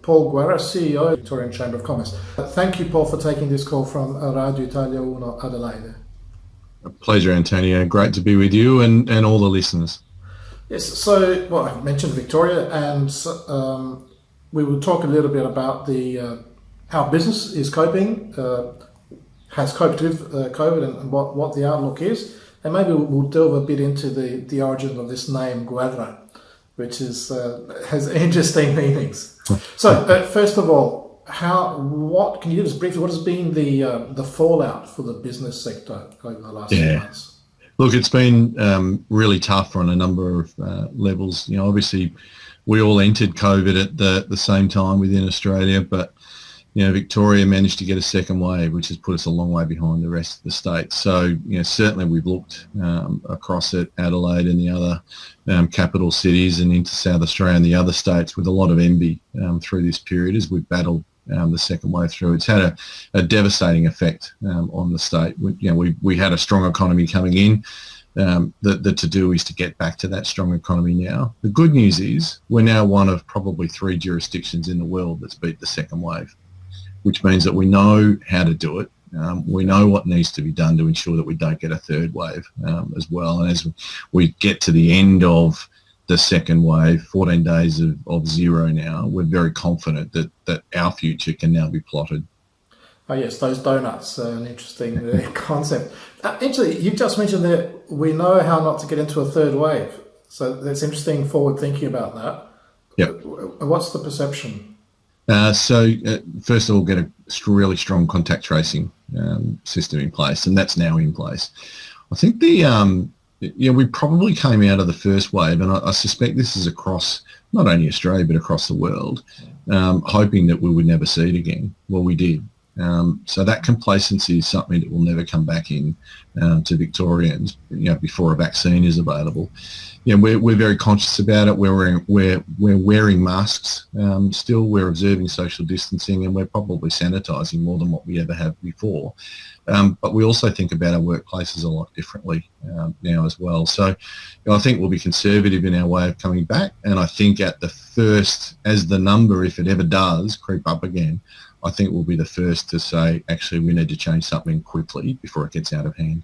Paul Guerra, CEO of Victorian Chamber of Commerce. Thank you, Paul, for taking this call from Radio Italia Uno Adelaide. A pleasure, Antonio. Great to be with you and all the listeners. Yes, so I mentioned Victoria, and we will talk a little bit about the how business is coping, has coped with COVID, and what the outlook is, and maybe we'll delve a bit into the origin of this name Guerra, which is has interesting meanings. So first of all, what can you just briefly? What has been the fallout for the business sector over the last 6 months? Look, it's been really tough on a number of levels. Obviously, we all entered COVID at the same time within Australia, but Victoria managed to get a second wave, which has put us a long way behind the rest of the states. So, certainly we've looked across at Adelaide and the other capital cities and into South Australia and the other states with a lot of envy through this period as we've battled the second wave through. It's had a devastating effect on the state. We had a strong economy coming in. The to-do is to get back to that strong economy now. The good news is we're now one of probably 3 jurisdictions in the world that's beat the second wave, which means that we know how to do it. We know what needs to be done to ensure that we don't get a third wave as well. And as we get to the end of the second wave, 14 days of zero now, we're very confident that our future can now be plotted. Oh yes, those donuts are an interesting concept. Actually, you just mentioned that we know how not to get into a third wave. So that's interesting forward thinking about that. Yep. What's the perception? First of all, get a really strong contact tracing system in place, and that's now in place. I think we probably came out of the first wave, and I suspect this is across not only Australia but across the world, hoping that we would never see it again. Well, we did. So that complacency is something that will never come back in to Victorians, before a vaccine is available. We're very conscious about it. We're wearing masks still. We're observing social distancing, and we're probably sanitising more than what we ever have before. But we also think about our workplaces a lot differently now as well. So I think we'll be conservative in our way of coming back. And I think at the first, as the number, if it ever does creep up again, I think we'll be the first to say, actually, we need to change something quickly before it gets out of hand.